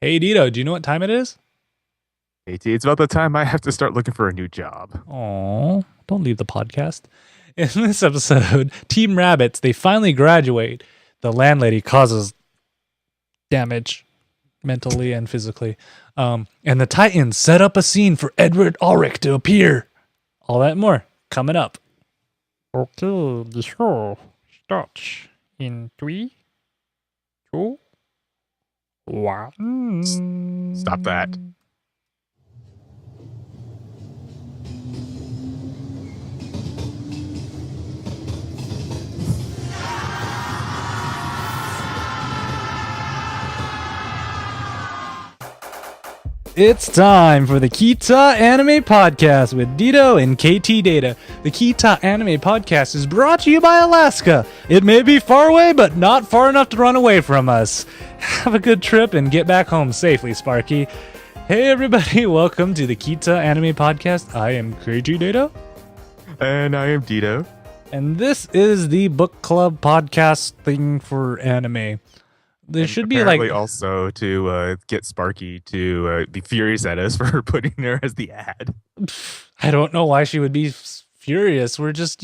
Hey, Dito, do you know what time it is? AT, it's about the time I have to start looking for a new job. Oh, don't leave the podcast. In this episode, Team Rabbits, they finally graduate. The landlady causes damage mentally and physically. And the Titans set up a scene for Edward Elric to appear. All that and more coming up. Okay, the show starts in 3, 2, 1. Stop that. It's time for the Ktdata Anime Podcast with Dito and Ktdata. The Ktdata Anime Podcast is brought to you by Alaska. It may be far away, but not far enough to run away from us. Have a good trip and get back home safely, Sparky. Hey everybody, welcome to the Ktdata Anime Podcast. I am Ktdata. And I am Dito. And this is the book club podcast thing for anime. There And should be apparently like also to get Sparky to be furious at us for putting her as the ad. I don't know why she would be furious. We're just,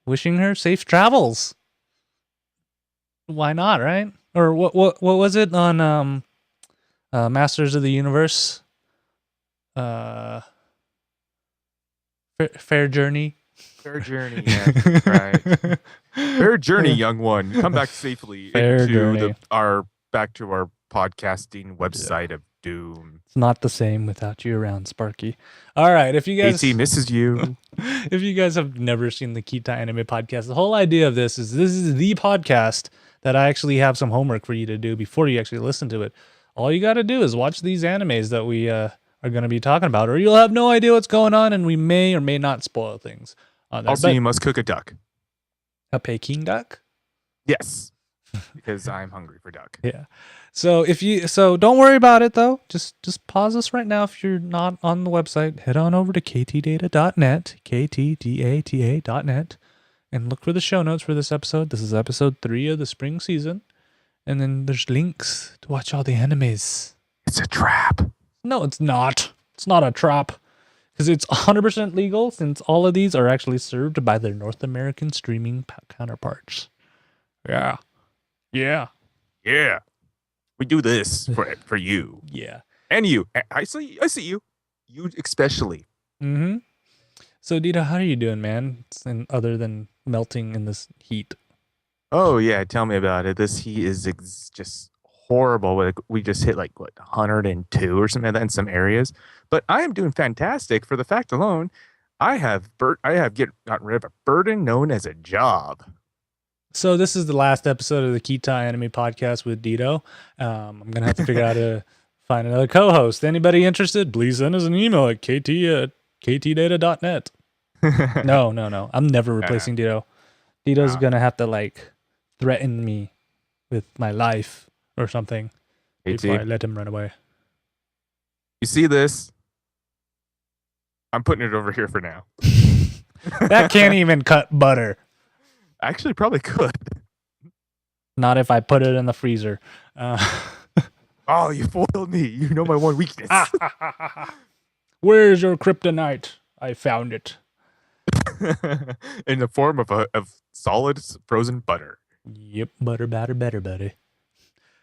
wishing her safe travels. Why not, right? Or what was it on Masters of the Universe? Fair Journey. Fair journey, yeah, right. Fair journey, young one. Come back safely Fair journey. into our podcasting website of doom. It's not the same without you around, Sparky. All right, if you guys AT misses you. if you guys have never seen the Ktdata Anime Podcast, the whole idea of this is the podcast that I actually have some homework for you to do before you actually listen to it. All you got to do is watch these animes that we are going to be talking about, or you'll have no idea what's going on, and we may or may not spoil things on there. Also, But you must cook a duck. a Peking duck? Yes, because I'm hungry for duck. Yeah. So don't worry about it though. Just pause us right now if you're not on the website. Head on over to ktdata.net, ktdata.net, and look for the show notes for this episode. This is episode 3 of the spring season. And then there's links to watch all the animes. It's a trap. No, it's not. It's not a trap. Because it's 100% legal since all of these are actually served by their North American streaming counterparts. Yeah. Yeah. Yeah. We do this for you. Yeah. And you. I see you. You especially. Mm-hmm. So, Dita, how are you doing, man? Other than melting in this heat. Oh, yeah. Tell me about it. This heat is just horrible. Like, we just hit 102 or something like that in some areas. But I am doing fantastic for the fact alone. I have gotten rid of a burden known as a job. So this is the last episode of the Ktdata Anime Podcast with Dito. I'm going to have to figure out how to find another co-host. Anybody interested, please send us an email at ktdata.net. No. I'm never replacing Dito. Dito's going to have to threaten me with my life or something before I let him run away. You see this? I'm putting it over here for now. That can't even cut butter. Actually, probably could. Not if I put it in the freezer. Oh, you foiled me. You know my one weakness. Where's your kryptonite? I found it. In the form of solid frozen butter. Yep, butter, batter, better, buddy.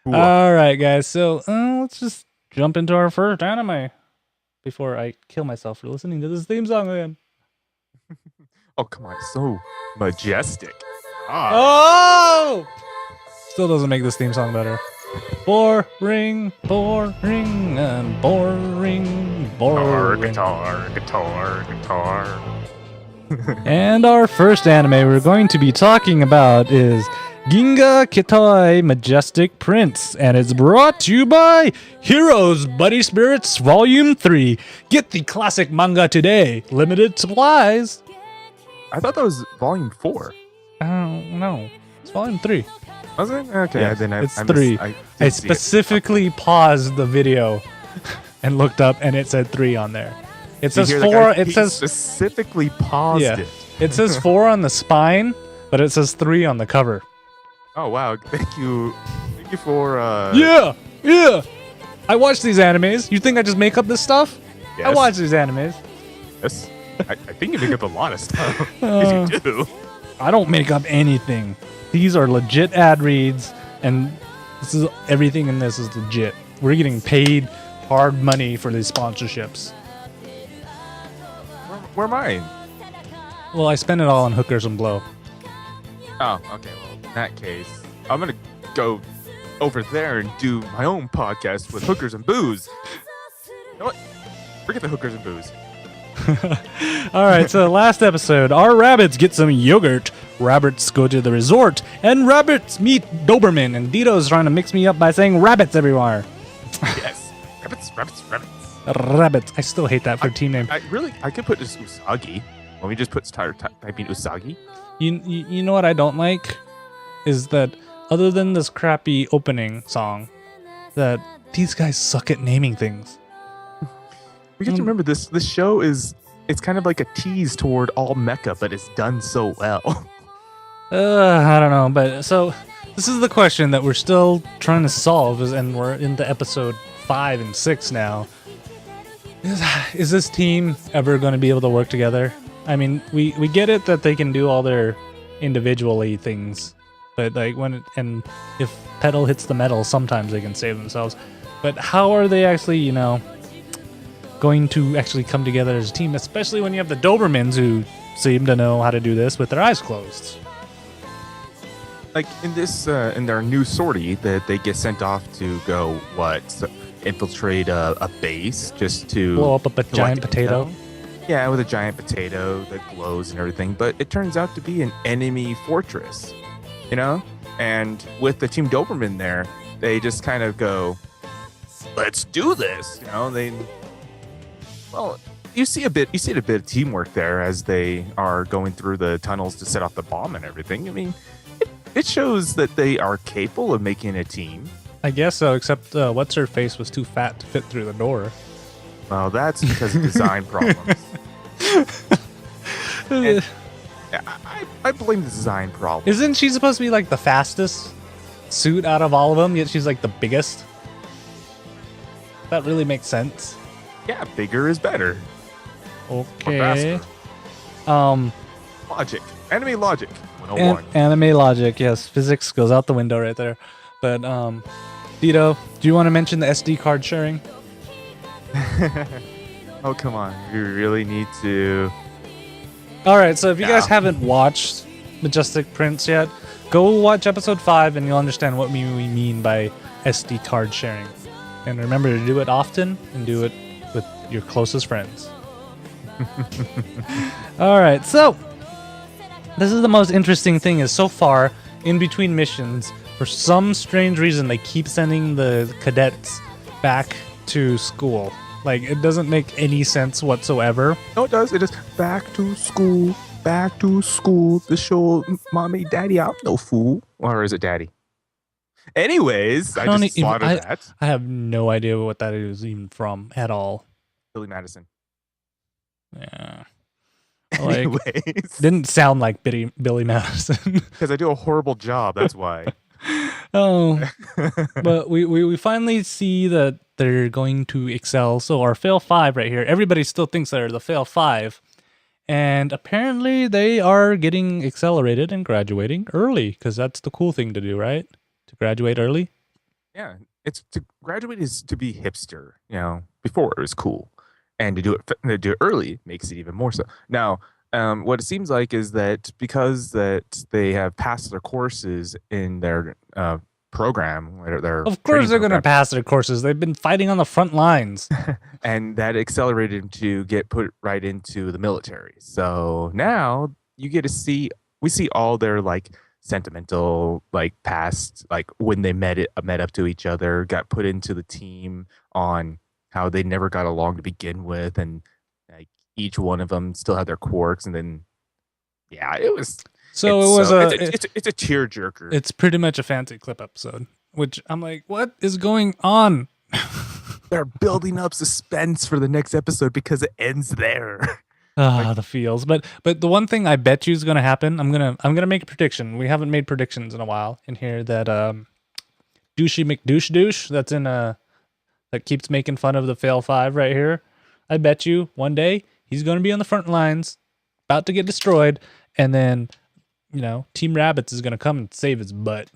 Ooh. All right, guys. So let's just jump into our first anime before I kill myself for listening to this theme song again. Oh, come on. So majestic. Oh! Still doesn't make this theme song better. Boring, and boring. Guitar. And our first anime we're going to be talking about is Ginga Kitoi Majestic Prince, and it's brought to you by Heroes Buddy Spirits Volume 3. Get the classic manga today. Limited supplies. I thought that was volume 4. No. It's Volume 3. Was it? Okay, Yeah, then it's 3. I specifically paused the video and looked up, and it said 3 on there. It says 4. It says specifically paused it. It says 4 on the spine, but it says 3 on the cover. Oh wow! Thank you for Yeah. I watch these animes. You think I just make up this stuff? I Yes. watch these animes. Yes. I think you make up a lot of stuff. Yes, you do. I don't make up anything. These are legit ad reads, and this is everything in this is legit. We're getting paid hard money for these sponsorships. Where am I? Well, I spend it all on hookers and blow. Oh, okay. Well, in that case, I'm gonna go over there and do my own podcast with hookers and booze. You know what? Forget the hookers and booze. All right, so last episode, our rabbits get some yogurt. Rabbits go to the resort, and rabbits meet Doberman. And Dito's trying to mix me up by saying rabbits everywhere. Yes. Rabbits, rabbits, rabbits. Rabbits. I still hate that for team name. I could put this Usagi. Let me just put typing Usagi. You know what I don't like is that other than this crappy opening song, that these guys suck at naming things. We have to remember this show it's kind of like a tease toward all mecha, but it's done so well. I don't know, but so this is the question that we're still trying to solve, and we're into episode 5 and 6 now. Is this team ever going to be able to work together? I mean, we get it that they can do all their individually things, but like if pedal hits the metal, sometimes they can save themselves. But how are they actually, going to actually come together as a team, especially when you have the Dobermans who seem to know how to do this with their eyes closed? Like in this, in their new sortie, that they get sent off to go infiltrate a base just to Blow up a giant collect potato. intel. Yeah, with a giant potato that glows and everything, but it turns out to be an enemy fortress, And with the Team Doberman there, they just kind of go, "Let's do this," Well, you see a bit of teamwork there as they are going through the tunnels to set off the bomb and everything. I mean, it shows that they are capable of making a team. I guess so, except what's her face was too fat to fit through the door. Well, that's because of design problems. And I blame the design problem. Isn't she supposed to be like the fastest suit out of all of them, yet she's like the biggest? That really makes sense. Yeah, bigger is better. Okay. Faster. Logic. Anime logic. 101. Anime logic, yes. Physics goes out the window right there. But, Dito, do you want to mention the SD card sharing? Oh, come on. You really need to... Alright, so if you guys Yeah. haven't watched Majestic Prince yet, go watch episode 5 and you'll understand what we mean by SD card sharing. And remember to do it often and do it with your closest friends. Alright, so this is the most interesting thing is so far in between missions, for some strange reason they keep sending the cadets back to school. Like, it doesn't make any sense whatsoever. No, it does. It is back to school. Back to school to show mommy, daddy, I'm no fool. Or is it daddy? Anyways, I just slaughtered that. I have no idea what that is even from at all. Billy Madison. Yeah. Like, Anyways. didn't sound like Billy Madison. Because I do a horrible job, that's why. Oh. But we finally see that they're going to excel. So our fail 5 right here, everybody still thinks they're the fail 5. And apparently they are getting accelerated and graduating early, because that's the cool thing to do, right? To graduate early. Yeah, it's to graduate is to be hipster, before it was cool. And to do it early makes it even more so. Now, what it seems like is that because that they have passed their courses in their program, Of course they're going to pass their courses. They've been fighting on the front lines. and that accelerated them to get put right into the military. So now you get to we see all their like sentimental past, when they met up to each other, got put into the team, on how they never got along to begin with, and each one of them still had their quirks, and then it was it's a tearjerker. It's pretty much a fancy clip episode, which I'm like, what is going on? They're building up suspense for the next episode because it ends there. The feels. But the one thing I bet you is going to happen, I'm gonna make a prediction. We haven't made predictions in a while in here, that Douchey McDouche that's in that keeps making fun of the fail 5 right here. I bet you one day he's going to be on the front lines, about to get destroyed, and then, Team Rabbits is going to come and save his butt.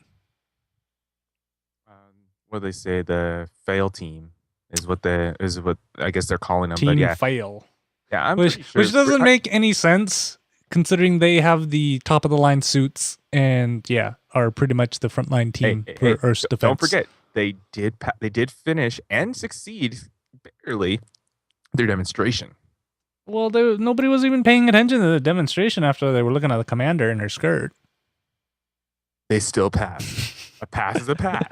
What do they say? The fail team is what I guess they're calling them. Team but yeah, Fail. yeah, I'm Which, pretty sure. which doesn't make any sense considering they have the top of the line suits and are pretty much the frontline team for Earth's defense. Don't forget, they did finish and succeed barely their demonstration. Well, nobody was even paying attention to the demonstration after they were looking at the commander in her skirt. They still passed. A pass is a pass.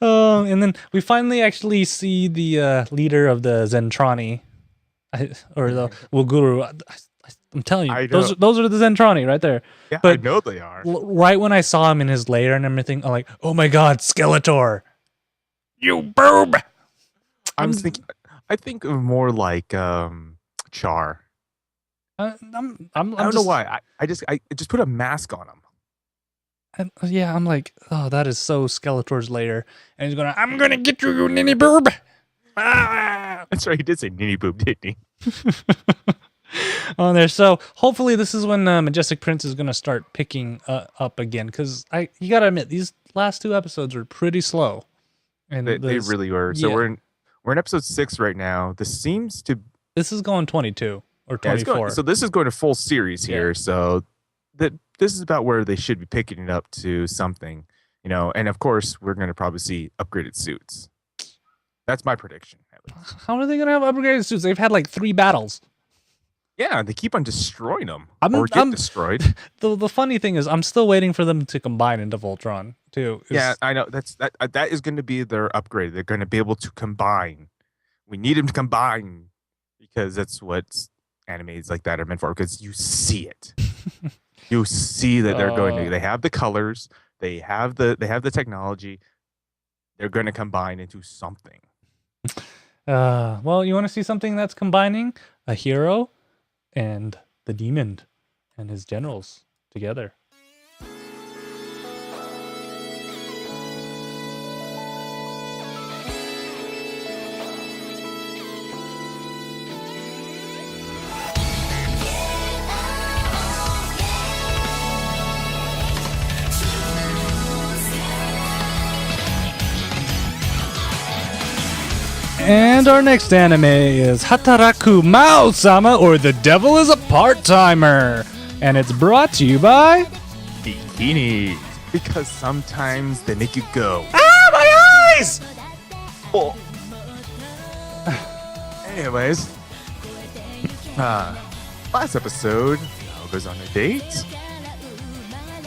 And then we finally actually see the leader of the Zentrani, or the Wuguru. I'm telling you, those are the Zentrani right there. Yeah, but I know they are. Right when I saw him in his lair and everything, I'm like, oh my god, Skeletor! You boob! I think of more like Char. I don't know why. I just put a mask on him. I'm like, oh, that is so Skeletor's lair. And he's I'm gonna get you, you ninny boob! Ah! That's right, he did say ninny boob, didn't he? On there. So hopefully this is when Majestic Prince is gonna start picking up again. Because you gotta admit, these last 2 episodes were pretty slow. And they really were. So we're in episode 6 right now. This is going 22 or 24. So this is going to full series here. So this is about where they should be picking it up to something, and of course we're going to probably see upgraded suits. That's my prediction. How are they going to have upgraded suits? They've had like 3 battles. Yeah, they keep on destroying them or get destroyed. The funny thing is, I'm still waiting for them to combine into Voltron too. Yeah, I know that is going to be their upgrade. They're going to be able to combine. We need them to combine because that's what animes like that are meant for. Because you see it. You see that they're going to. They have the colors. They have the technology. They're going to combine into something. Well, you want to see something that's combining a hero and the demon and his generals together. And our next anime is Hataraku Maou-sama, or The Devil is a Part-Timer. And it's brought to you by Bikinis. Because sometimes they make you go. Ah, my eyes! Oh. Anyways. Last episode, Mao goes on a date.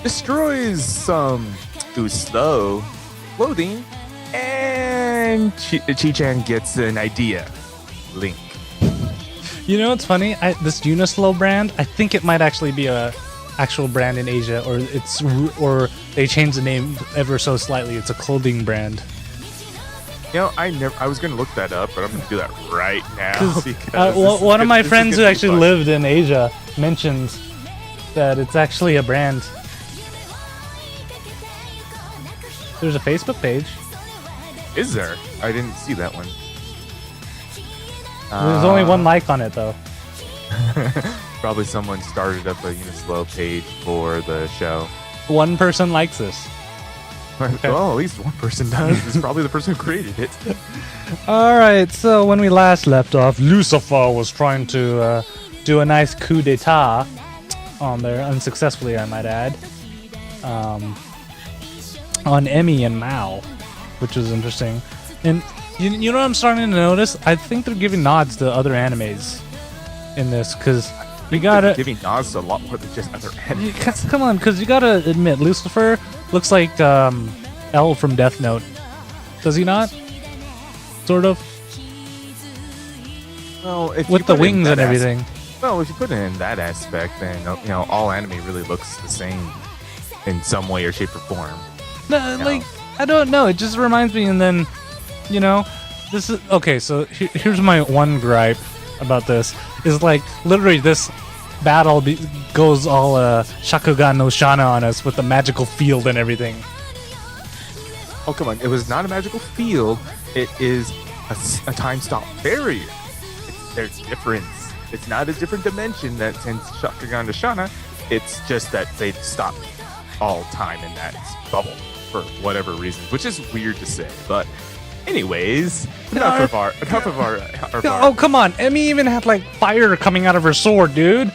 Destroys some slow clothing. And Chi-chan gets an idea. Link. You know what's funny? This Unislow brand, I think it might actually be a actual brand in Asia, or they changed the name ever so slightly. It's a clothing brand. I was gonna look that up, but I'm gonna do that right now. Because one of my friends who actually lived in Asia mentioned that it's actually a brand. There's a Facebook page. Is there? I didn't see that one. There's only 1 like on it, though. Probably someone started up a Unislow page for the show. 1 person likes this. Okay. Well, at least 1 person does. It's probably the person who created it. Alright, so when we last left off, Lucifer was trying to do a nice Ktdata on there, unsuccessfully, I might add, on Emmy and Mao, which was interesting. And you know what I'm starting to notice? I think they're giving nods to other animes in this, because you gotta giving nods to a lot more than just other animes. Come on, because you gotta admit, Lucifer looks like L from Death Note. Does he not? Sort of. Well, with the wings and everything. Well, if you put it in that aspect, then all anime really looks the same in some way or shape or form. No, like, I don't know. It just reminds me, and then, this is okay. So here's my one gripe about this: is like literally this battle goes all Shakugan no Shana on us with the magical field and everything. Oh come on! It was not a magical field. It is a time stop barrier. There's difference. It's not a different dimension that sends Shakugan to Shana. It's just that they stop all time in that bubble for whatever reason, which is weird to say. But anyways, enough of our Oh, come on. Emmy even had like fire coming out of her sword, dude.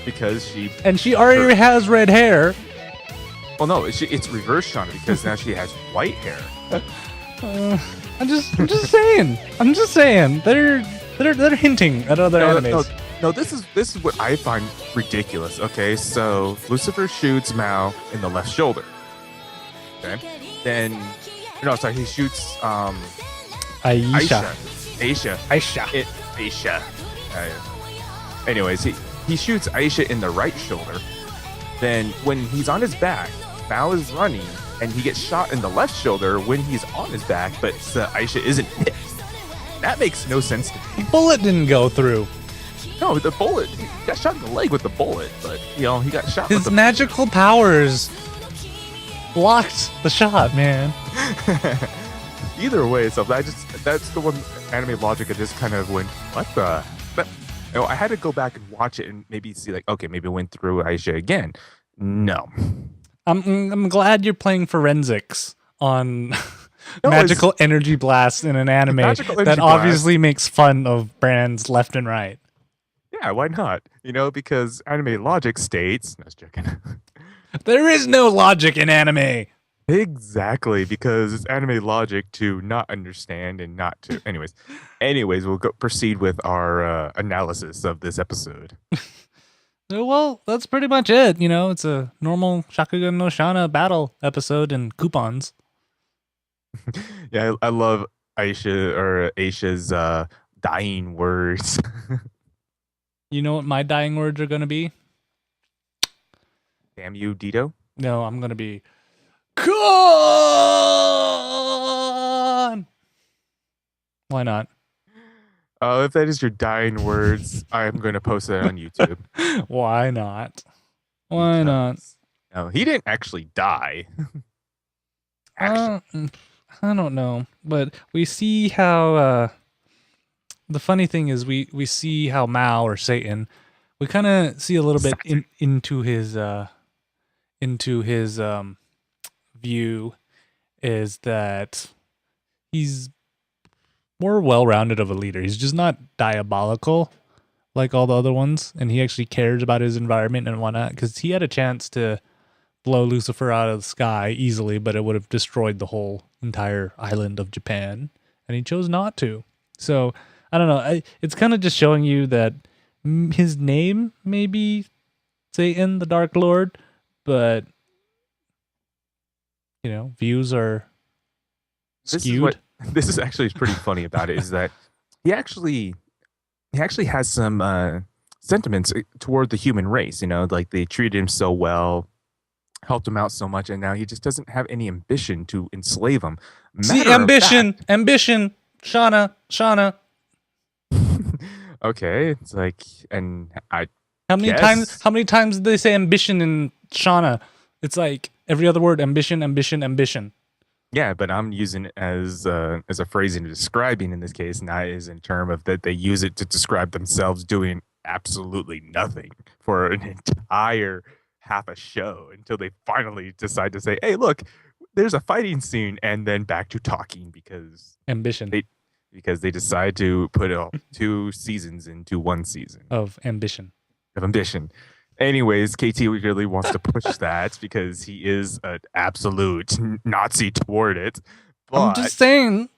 because she And she already has red hair. well no it's reverse Shana because now she has white hair. I'm just saying. I'm just saying. They're hinting at other animes. No, this is what I find ridiculous. Okay, so Lucifer shoots Mao in the left shoulder. Okay, then he shoots Aisha. Aisha. Anyways, he shoots Aisha in the right shoulder. Then when he's on his back, Mao is running, and he gets shot in the left shoulder when he's on his back, but Aisha isn't hit. That makes no sense to me. Bullet didn't go through. No, the bullet. He got shot in the leg with the bullet, but he got shot. His magical powers blocked the shot, man. Either way, so that's the one anime logic. I just kind of went, what the? I had to go back and watch it and maybe see like, okay, maybe it went through Aisha again. No. I'm glad you're playing forensics on magical energy blast in an anime that obviously makes fun of brands left and right. Yeah, why not? Because anime logic states. No, I was joking. There is no logic in anime. Exactly, because it's anime logic to not understand and not to. Anyways, we'll proceed with our analysis of this episode. Well, that's pretty much it. It's a normal Shakugan no Shana battle episode and coupons. Yeah, I love Aisha's dying words. You know what my dying words are going to be? Damn you, Dito. No, I'm going to be Con! Why not? If that is your dying words, I am going to post that on YouTube. Why not? Why not? No, he didn't actually die. I don't know, but we see how the funny thing is we see how Mao or Satan, we kind of see a little bit into his view is that he's more well-rounded of a leader. He's just not diabolical like all the other ones, and he actually cares about his environment and whatnot, because he had a chance to blow Lucifer out of the sky easily, but it would have destroyed the whole entire island of Japan, and he chose not to. So I don't know. It's kind of just showing you that his name may be Satan, the Dark Lord, but views are skewed. This is actually pretty funny about it is that he actually has some sentiments toward the human race. Like they treated him so well, helped him out so much, and now he just doesn't have any ambition to enslave them. Ambition, Shauna. Okay, it's like, and how many times did they say ambition in Shauna? It's like every other word, ambition. Yeah, but I'm using it as a phrasing describing in this case, not as in term of that they use it to describe themselves doing absolutely nothing for an entire half a show until they finally decide to say, "Hey, look, there's a fighting scene," and then back to talking because ambition. Because they decide to put all 2 seasons into 1 season of ambition. Anyways, KT really wants to push that because he is an absolute Nazi toward it. But, I'm just saying,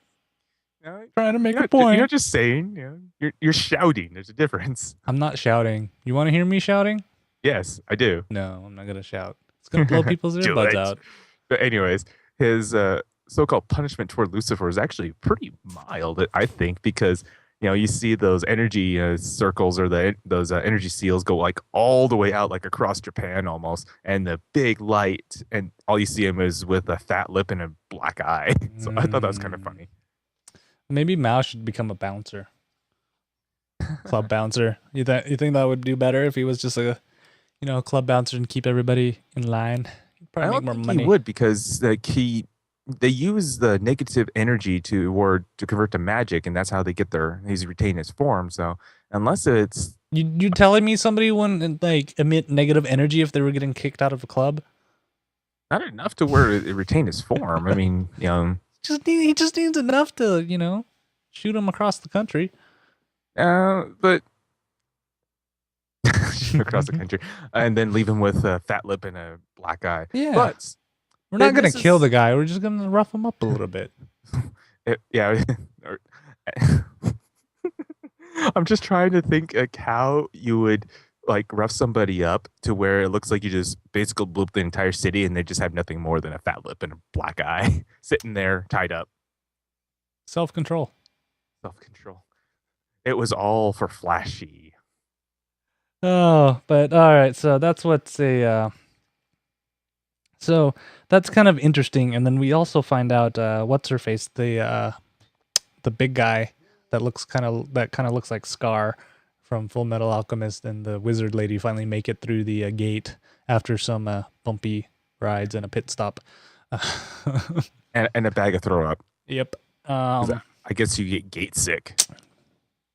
trying to make a point. You're not just saying, you're shouting. There's a difference. I'm not shouting. You want to hear me shouting? Yes, I do. No, I'm not going to shout. It's going to blow people's earbuds out. But anyways, his so-called punishment toward Lucifer is actually pretty mild, I think, because you see those energy circles or those energy seals go like all the way out, like across Japan almost, and the big light, and all you see him is with a fat lip and a black eye. So I thought that was kind of funny. Maybe Mao should become a bouncer, club bouncer. You think that would do better if he was just a club bouncer and keep everybody in line? He'd probably make more money. He would, because like he they use the negative energy to convert to magic, and that's how they get he's retained his form. So unless it's You telling me somebody wouldn't like emit negative energy if they were getting kicked out of a club? not enough to where it retain his form. I mean, He just needs enough to, shoot him across the country. but across the country, and then leave him with a fat lip and a black eye. Yeah. But We're not going this to kill is- the guy. We're just going to rough him up a little bit. yeah. I'm just trying to think like how you would like rough somebody up to where it looks like you just basically blew up the entire city and they just have nothing more than a fat lip and a black eye sitting there tied up. Self-control. Self-control. It was all for flashy. Oh, but all right. So that's so that's kind of interesting. And then we also find out what's her face, the big guy that kind of looks like Scar from Full Metal Alchemist, and the wizard lady finally make it through the gate after some bumpy rides and a pit stop. And a bag of throw up. Yep. I guess you get gate sick.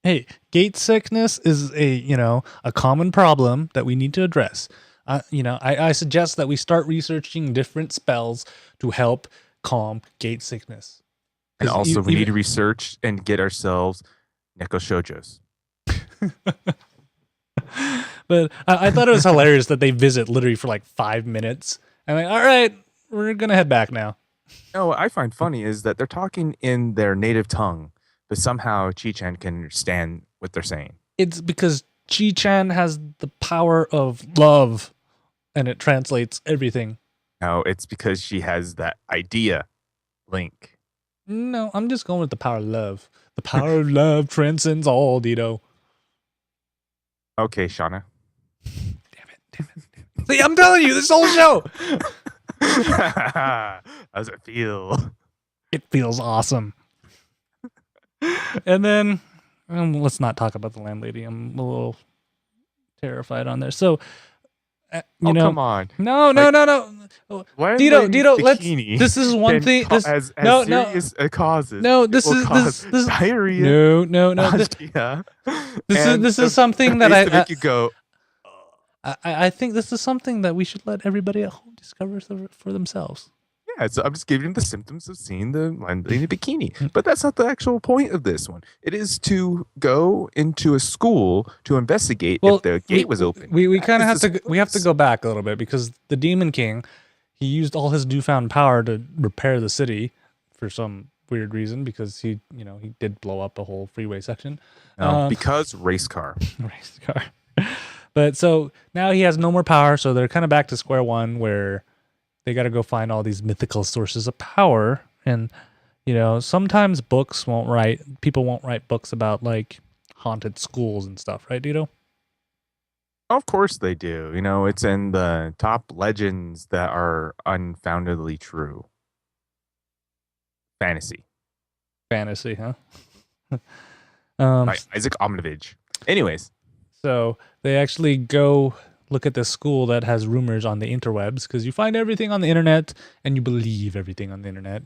Hey, gate sickness is a common problem that we need to address. I suggest that we start researching different spells to help calm gate sickness. And also, we need to research and get ourselves Neko Shoujos. But I thought it was hilarious that they visit literally for like 5 minutes. And like, all right, we're going to head back now. No, what I find funny is that they're talking in their native tongue, but somehow Chi-Chan can understand what they're saying. It's because Chi-Chan has the power of love, and it translates everything. No, it's because she has that idea, Link. No, I'm just going with the power of love. The power of love transcends all, Dito. Okay, Shauna. Damn it. See, I'm telling you, this whole show. How does it feel? It feels awesome. And then, let's not talk about the landlady. I'm a little terrified on there. So, come on. No. Dito, let's. This is one thing. As serious causes. No, this is diarrhea. No. This is something that to make you go. I think this is something that we should let everybody at home discover for themselves. Yeah, so I'm just giving them the symptoms of seeing the landlady bikini. But that's not the actual point of this one. It is to go into a school to investigate if the gate was open. We kind of have to go back a little bit, because the Demon King, he used all his newfound power to repair the city for some weird reason, because he did blow up a whole freeway section. Because race car. Race car. But so now he has no more power, so they're kind of back to square one, where they got to go find all these mythical sources of power. And, sometimes people won't write books about like haunted schools and stuff, right, Dito? Of course they do. It's in the top legends that are unfoundedly true. Fantasy, huh? by Isaac Asimov. Anyways. So they actually go look at this school that has rumors on the interwebs, because you find everything on the internet and you believe everything on the internet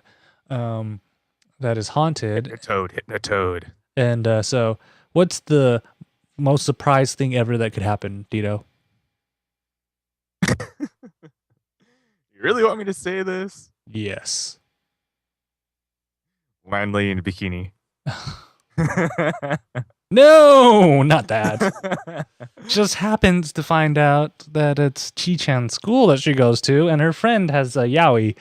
that is haunted. Hit the toad. And so what's the most surprise thing ever that could happen, Dito? You really want me to say this? Yes. Landlady in a bikini. No, not that. Just happens to find out that it's Chi-Chan's school that she goes to, and her friend has a yaoi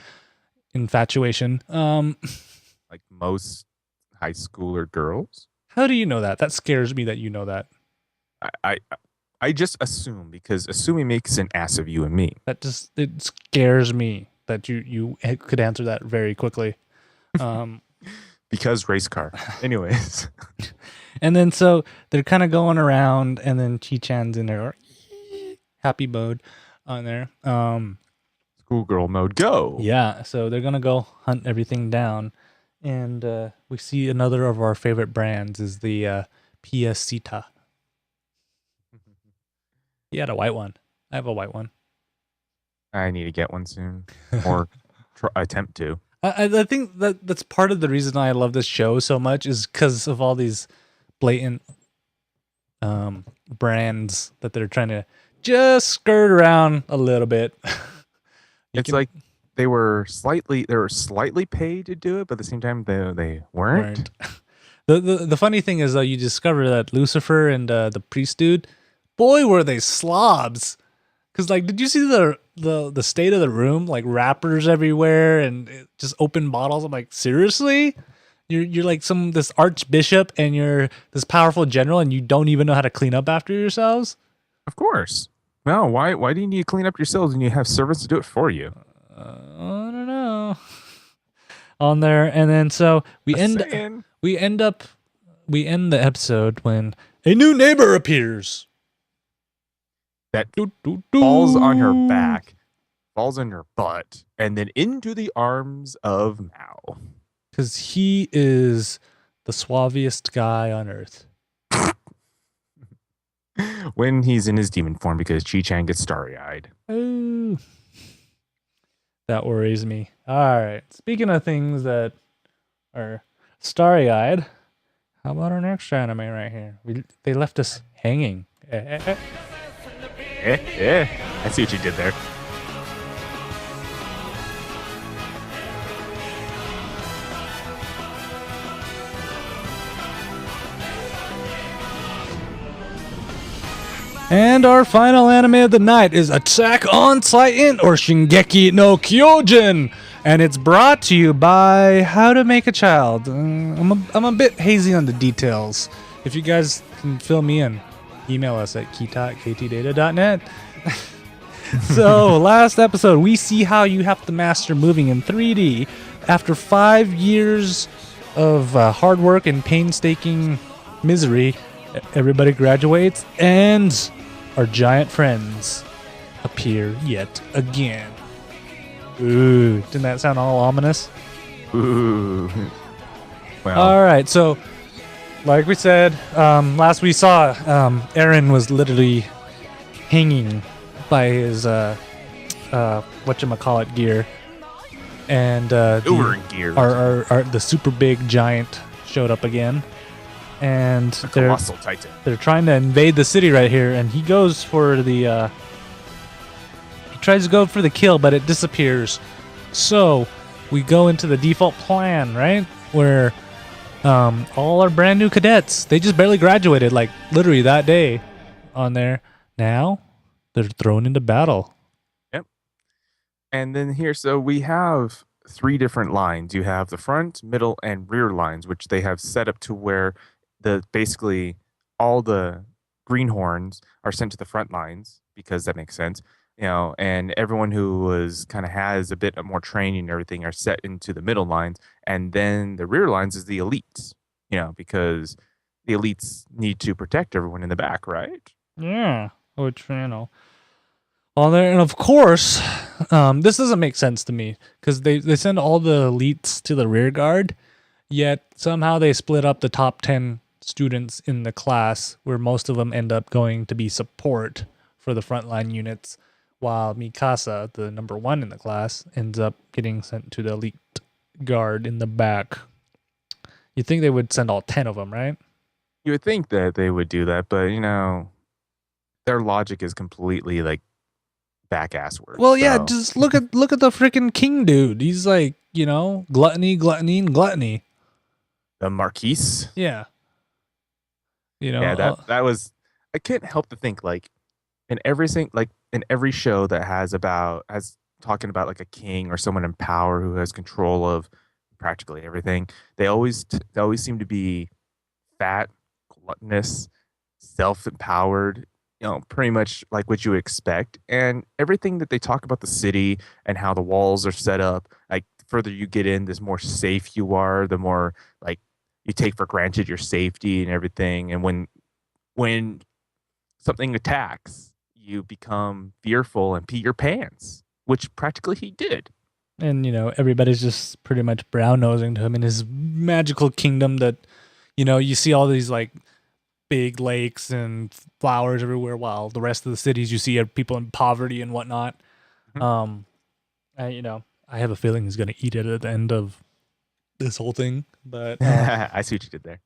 infatuation. Like most high schooler girls. How do you know that? That scares me that you know that. I just assume, because assuming makes an ass of you and me. It scares me that you could answer that very quickly. Because race car. Anyways. And then so they're kind of going around, and then Chi-Chan's in her happy mode on there. Schoolgirl mode, go. Yeah, so they're gonna go hunt everything down, and we see another of our favorite brands is the Piecita. He had a white one. I have a white one. I need to get one soon, or attempt to. I think that's part of the reason I love this show so much is because of all these blatant brands that they're trying to just skirt around a little bit. It's like they were slightly paid to do it, but at the same time they weren't. The funny thing is though, you discover that Lucifer and the priest dude, boy, were they slobs. Cause like, did you see the state of the room? Like wrappers everywhere and just open bottles. I'm like, seriously? You're like this archbishop and you're this powerful general and you don't even know how to clean up after yourselves? Of course. No, why do you need to clean up yourselves when you have servants to do it for you? I don't know. On there, and then so we end the episode when a new neighbor appears. That falls on her back, falls on her butt, and then into the arms of Mao. Because he is the suaviest guy on earth. When he's in his demon form, because Chi-Chan gets starry-eyed. Oh, that worries me. All right. Speaking of things that are starry-eyed, how about our next anime right here? They left us hanging. I see what you did there. And our final anime of the night is Attack on Titan or Shingeki no Kyojin. And it's brought to you by How to Make a Child. I'm a bit hazy on the details. If you guys can fill me in, email us at ktdata.net. So, last episode, we see how you have to master moving in 3D. After 5 years of hard work and painstaking misery, everybody graduates, and our giant friends appear yet again. Ooh, didn't that sound all ominous? Ooh. Well. All right, so like we said, last we saw, Eren was literally hanging by his whatchamacallit gear, and the super big giant showed up again. And colossal titan. They're trying to invade the city right here, and he goes for he tries to go for the kill, but it disappears. So we go into the default plan, right? Where all our brand new cadets, they just barely graduated, like literally that day on there. Now they're thrown into battle. Yep. And then here, so we have 3 different lines. You have the front, middle, and rear lines, which they have set up to where basically all the greenhorns are sent to the front lines, because that makes sense, and everyone who has a bit more training and everything are set into the middle lines, and then the rear lines is the elites, because the elites need to protect everyone in the back, right? Yeah, which on there, and of course, this doesn't make sense to me because they send all the elites to the rear guard, yet somehow they split up the top 10 students in the class, where most of them end up going to be support for the frontline units, while Mikasa, the number 1 in the class, ends up getting sent to the elite guard in the back. You'd think they would send all 10 of them, right? You would think that they would do that, but their logic is completely like back-ass work. Well, yeah, just look at the freaking king dude. He's like, gluttony, and gluttony. The Marquise? Yeah. Yeah, that was, I can't help to think, like, in every show that has talking about like a king or someone in power who has control of practically everything, they always seem to be fat, gluttonous, self-empowered, pretty much like what you would expect. And everything that they talk about the city and how the walls are set up, like, the further you get in, the more safe you are, the more like you take for granted your safety and everything. And when something attacks, you become fearful and pee your pants, which practically he did. And, everybody's just pretty much brown-nosing to him in his magical kingdom that, you see all these, like, big lakes and flowers everywhere, while the rest of the cities you see are people in poverty and whatnot. Mm-hmm. I have a feeling he's going to eat it at the end of this whole thing. But I see what you did there.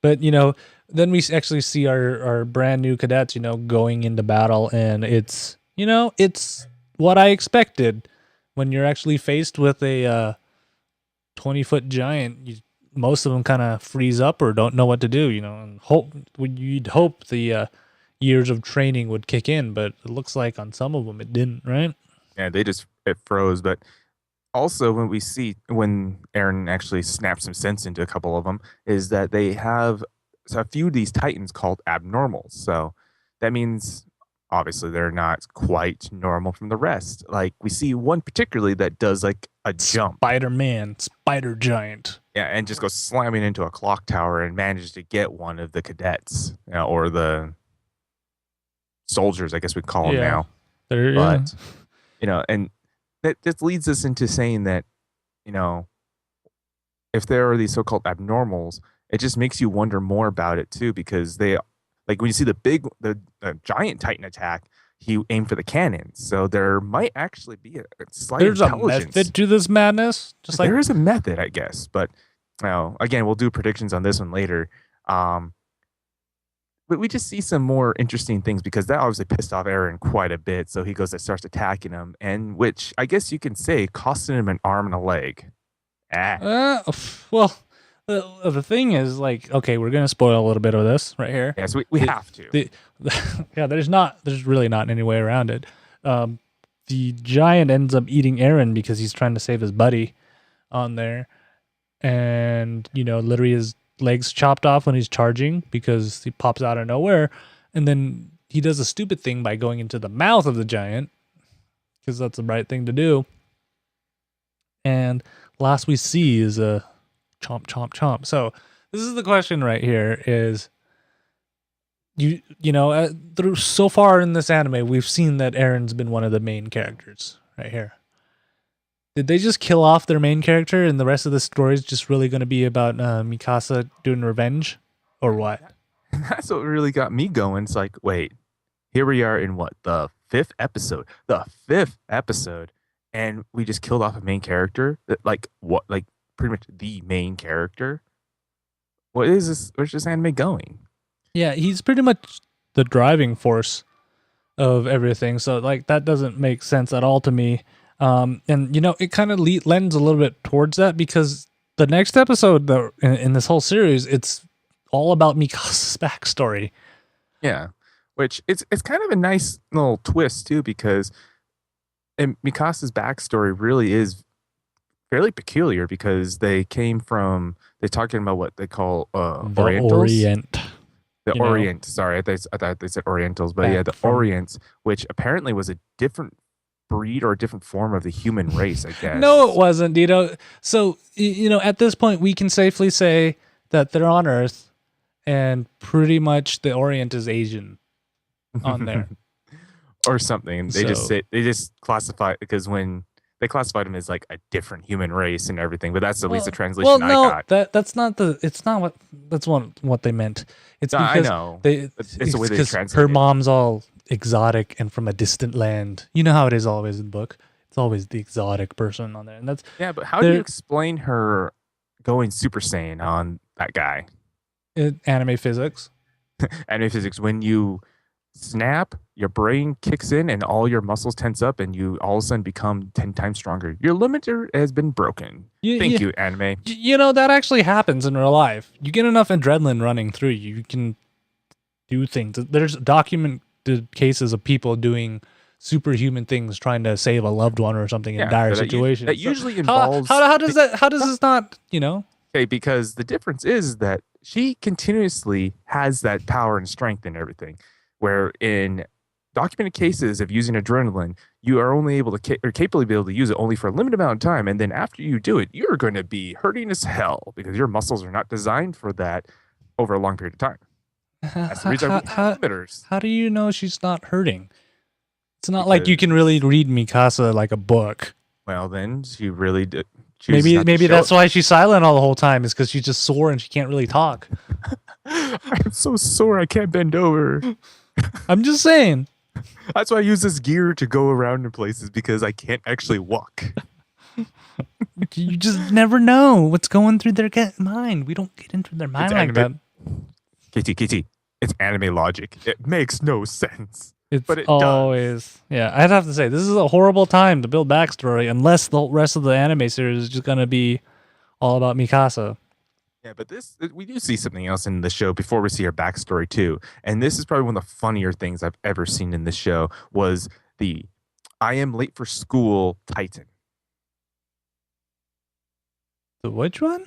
but then we actually see our brand new cadets, going into battle, and it's what I expected. When you're actually faced with a 20-foot giant, most of them kind of freeze up or don't know what to do, and you'd hope the years of training would kick in, but it looks like on some of them it didn't, right? Yeah, it froze. But also when Eren actually snaps some sense into a couple of them, is that they have a few of these titans called abnormals. So that means obviously they're not quite normal from the rest. Like we see one particularly that does like a jump. Spider-Man, spider giant. Yeah, and just goes slamming into a clock tower and manages to get one of the cadets, or the soldiers, I guess we'd call them now. But and that just leads us into saying that, if there are these so-called abnormals, it just makes you wonder more about it too, because they, like when you see the giant Titan attack, he aimed for the cannons, so there might actually be a slight intelligence. A method to this madness. Just like there is a method, I guess, but again, we'll do predictions on this one later. But we just see some more interesting things, because that obviously pissed off Eren quite a bit. So he starts attacking him, and which I guess you can say costing him an arm and a leg. Well, the thing is, like, okay, we're gonna spoil a little bit of this right here. Yes, we have to. There's really not any way around it. The giant ends up eating Eren because he's trying to save his buddy on there, and literally his legs chopped off when he's charging because he pops out of nowhere, and then he does a stupid thing by going into the mouth of the giant because that's the right thing to do. And last we see is a chomp, chomp, chomp. So this is the question right here: is through so far in this anime, we've seen that Eren's been one of the main characters right here. Did they just kill off their main character and the rest of the story is just really going to be about Mikasa doing revenge, or what? That's what really got me going. It's like, wait, here we are in the fifth episode, and we just killed off a main character. Like what? Like pretty much the main character. What is this? Where's this anime going? Yeah, he's pretty much the driving force of everything. So like that doesn't make sense at all to me. And it kind of lends a little bit towards that, because the next episode in this whole series, it's all about Mikasa's backstory. Yeah, which it's kind of a nice little twist too, because Mikasa's backstory really is fairly peculiar, because they're talking about what they call Orientals. The Orient. Sorry, I thought they said Orientals, but yeah, the Orients, which apparently was a different breed or a different form of the human race, I guess. No, it wasn't, Dito. So, at this point, we can safely say that they're on Earth, and pretty much the Orient is Asian on there. Or something. They just classify, because when they classified them as like a different human race and everything, but that's at least the translation I got. That's not what they meant. It's because I know. It's the way they translate her it. mom's all exotic and from a distant land. You know how it is always in the book. It's always the exotic person on there, and that's but how do you explain her going Super Saiyan on that guy? Anime physics. Anime physics. When you snap, your brain kicks in and all your muscles tense up, and you all of a sudden become 10 times stronger. Your limiter has been broken. Thank you, anime. That actually happens in real life. You get enough adrenaline running through you can do things. There's documented cases of people doing superhuman things, trying to save a loved one or something in dire situations. That usually involves. How does this not? Okay, because the difference is that she continuously has that power and strength and everything. Where in documented cases of using adrenaline, you are only able to capable of be able to use it only for a limited amount of time, and then after you do it, you're going to be hurting as hell, because your muscles are not designed for that over a long period of time. That's the reason we have limiters. How do you know she's not hurting? It's not like you can really read Mikasa like a book. Well, then she really did. Maybe that's why she's silent all the whole time, is because she's just sore and she can't really talk. I'm so sore I can't bend over. I'm just saying. That's why I use this gear to go around in places because I can't actually walk. You just never know what's going through their mind. We don't get into their mind like that. KT, it's anime logic. It makes no sense. It's But it always, yeah. I'd have to say this is a horrible time to build backstory unless the rest of the anime series is just gonna be all about Mikasa. Yeah, but we do see something else in the show before we see her backstory too. And this is probably one of the funnier things I've ever seen in this show was the I am late for school Titan. The which one?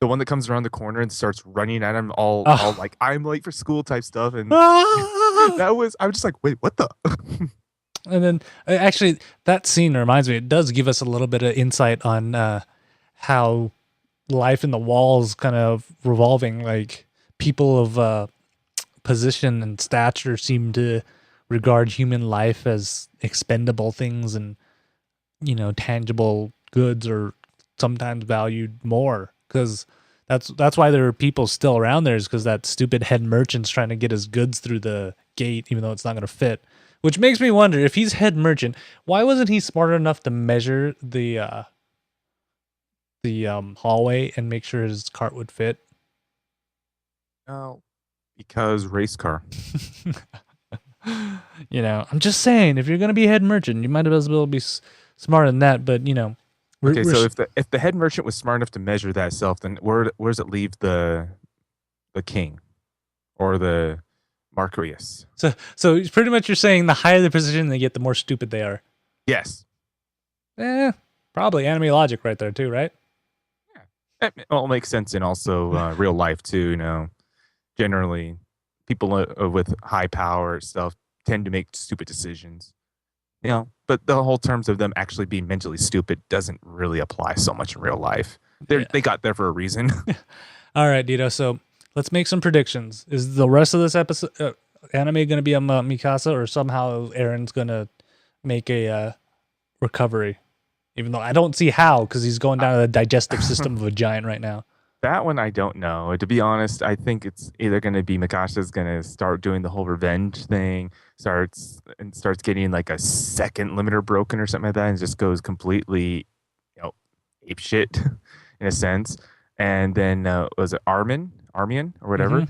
The one that comes around the corner and starts running at him all like I'm late for school type stuff. And I was just like, wait, what the? And then actually that scene reminds me, it does give us a little bit of insight on how life in the walls kind of revolving. Like people of position and stature seem to regard human life as expendable things, and tangible goods are sometimes valued more, because that's why there are people still around there, is because that stupid head merchant's trying to get his goods through the gate even though it's not going to fit. Which makes me wonder, if he's head merchant, why wasn't he smart enough to measure the hallway and make sure his cart would fit? Oh, because race car. I'm just saying, if you're going to be a head merchant, you might as well be smarter than that. But Okay, so if the head merchant was smart enough to measure that self, then where does it leave the king or the Marquis? So pretty much you're saying the higher the position they get, the more stupid they are. Yes. Probably anime logic right there too, right? Yeah. It all makes sense in also real life too. Generally, people with high power stuff tend to make stupid decisions. But the whole terms of them actually being mentally stupid doesn't really apply so much in real life. They got there for a reason. All right, Dito. So let's make some predictions. Is the rest of this episode anime going to be on Mikasa, or somehow Aaron's going to make a recovery? Even though I don't see how, because he's going down to the digestive system of a giant right now. That one I don't know. To be honest, I think it's either going to be Mikasa's going to start doing the whole revenge thing, starts getting like a second limiter broken or something like that, and just goes completely, ape shit in a sense. And then was it Armian or whatever?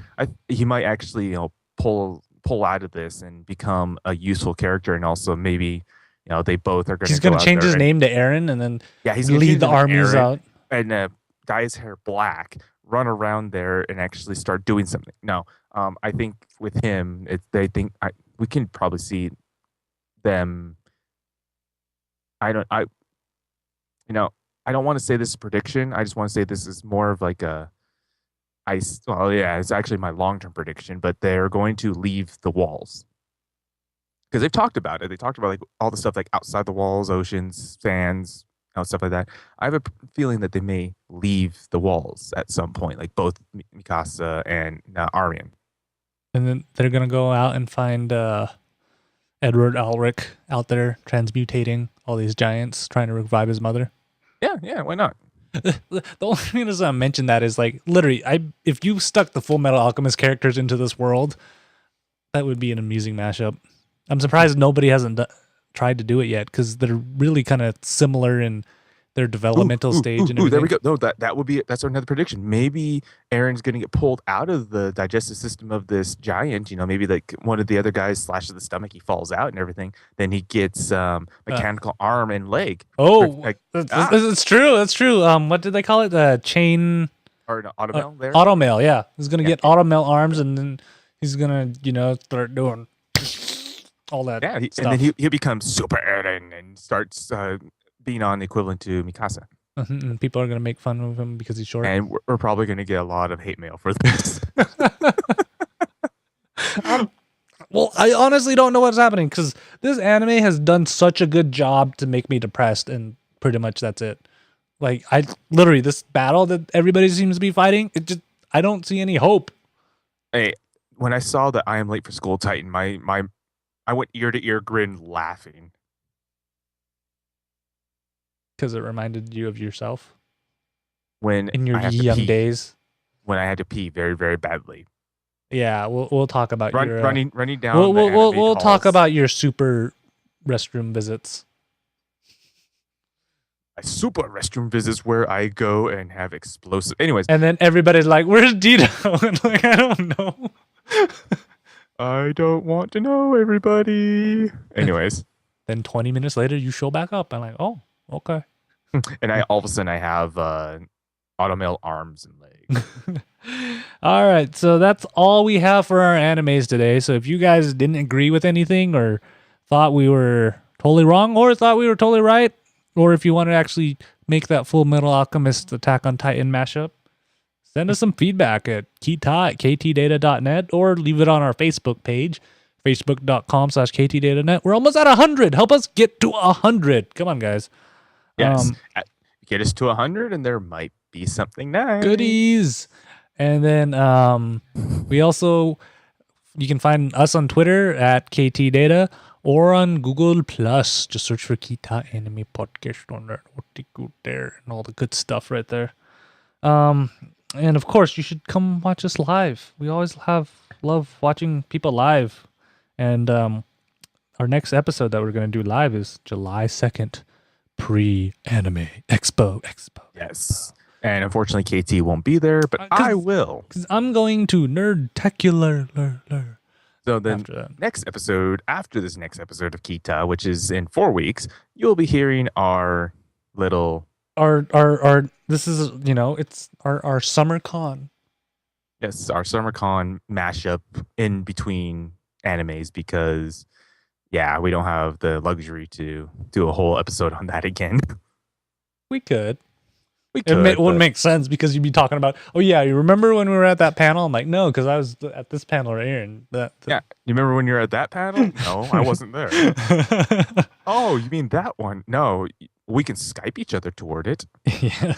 He might actually pull out of this and become a useful character, and also maybe they both are going to. He's going to change his name to Aaron, and then he's lead the armies out and dye his hair black, run around there, and actually start doing something. No, I think with him, we can probably see them. I don't want to say this is a prediction. I just want to say this is more of like it's actually my long-term prediction, but they're going to leave the walls. Because they've talked about it. They talked about like all the stuff like outside the walls, oceans, sands, stuff like that. I have a feeling that they may leave the walls at some point, like both Mikasa and Armian. And then they're going to go out and find Edward Elric out there transmutating all these giants, trying to revive his mother. Yeah, why not? The only reason I mentioned that is like, literally, if you stuck the Full Metal Alchemist characters into this world, that would be an amusing mashup. I'm surprised nobody hasn't tried to do it yet, because they're really kind of similar in their developmental stage. And everything. There we go. No, that would be that's another prediction. Maybe Aaron's going to get pulled out of the digestive system of this giant. Maybe like one of the other guys slashes the stomach, he falls out and everything. Then he gets mechanical arm and leg. That's true. That's true. What did they call it? The chain or no, automail there. Automail. Yeah, he's going to get automail arms, and then he's going to start doing all that. Yeah, stuff. And then he'll become Super Aaron and starts being on the equivalent to Mikasa. And people are going to make fun of him because he's short. And we're probably going to get a lot of hate mail for this. Well, I honestly don't know what's happening, because this anime has done such a good job to make me depressed, and pretty much that's it. Like, this battle that everybody seems to be fighting, I don't see any hope. Hey, when I saw that I am late for school Titan, I went ear to ear grin laughing. Because it reminded you of yourself? In your young days? When I had to pee very, very badly. Yeah, we'll talk about your running down. We'll talk about your super restroom visits. My super restroom visits where I go and have explosive. Anyways, And then everybody's like, "Where's Dito?" And like, I don't know. I don't want to know everybody. Anyways, then 20 minutes later, you show back up. I'm like, "Oh, okay." and all of a sudden I have automail arms and legs. All right, so that's all we have for our animes today. So if you guys didn't agree with anything or thought we were totally wrong or thought we were totally right, or if you want to actually make that Full Metal Alchemist Attack on Titan mashup, send us some feedback at ktdata.net or leave it on our Facebook page, facebook.com/ktdata.net. We're almost at 100. Help us get to 100. Come on, guys. Yes. Get us to 100 and there might be something nice. Goodies. And then we also, you can find us on Twitter at KTData or on Google Plus. Just search for Kita Anime Podcast on there. There and all the good stuff right there. And of course, you should come watch us live. We always love watching people live. And our next episode that we're going to do live is July 2nd, pre-anime expo. Yes. And unfortunately, KT won't be there, but I will. Because I'm going to Nerdtacular. So then next episode, after this next episode of Kita, which is in 4 weeks, you'll be hearing our little... this is, it's our summer con. Yes, our summer con mashup in between animes because, yeah, we don't have the luxury to do a whole episode on that again. We could. It wouldn't make sense because you'd be talking about, oh yeah, you remember when we were at that panel? I'm like, no, because I was at this panel right here. And yeah, you remember when you were at that panel? No, I wasn't there. Oh, you mean that one? No, we can Skype each other toward it. Yeah,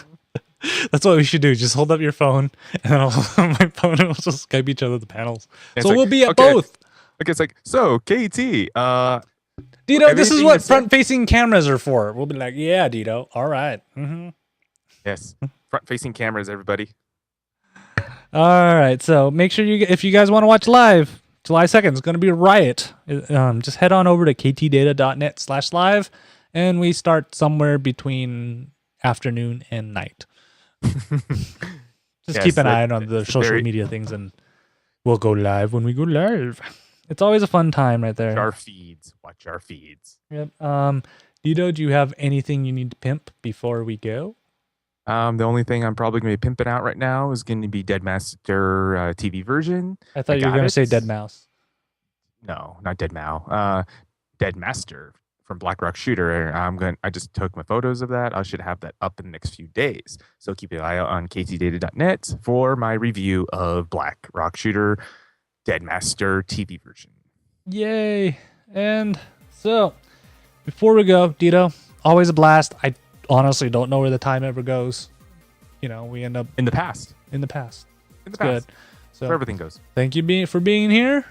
that's what we should do. Just hold up your phone, and I'll hold my phone, and we'll just Skype each other at the panels. And so we'll be at both. Okay, it's like, so KT, Dito, this is what front-facing cameras are for. We'll be like, yeah, Dito, all right. Mm-hmm. Yes, front-facing cameras, everybody. All right, so make sure if you guys want to watch live, July 2nd is going to be a riot. Just head on over to ktdata.net/live, and we start somewhere between afternoon and night. Just keep an eye on the social media things, and we'll go live when we go live. It's always a fun time right there. Watch our feeds. Yep. Dito, do you have anything you need to pimp before we go? The only thing I'm probably going to be pimping out right now is going to be Dead Master TV version. I thought you were going to say Dead Mouse. No, not Dead Mao. Dead Master from Black Rock Shooter. I just took my photos of that. I should have that up in the next few days. So keep an eye out on ktdata.net for my review of Black Rock Shooter Dead Master TV version. Yay! And so, before we go, Dito, always a blast. I honestly don't know where the time ever goes. We end up in the past. Good. So where everything goes. Thank you for being here.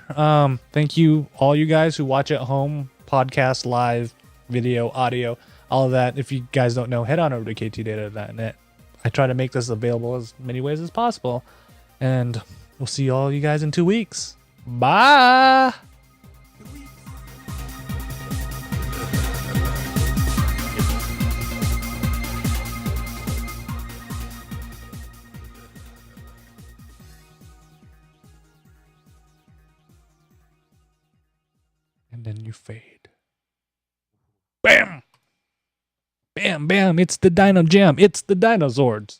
Thank you all you guys who watch at home, podcast, live, video, audio, all of that. If you guys don't know, head on over to ktdata.net. I try to make this available as many ways as possible. And we'll see all you guys in 2 weeks. Bye. And then you fade. Bam! Bam, bam. It's the Dino Jam. It's the Dinozords.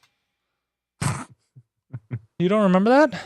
You don't remember that?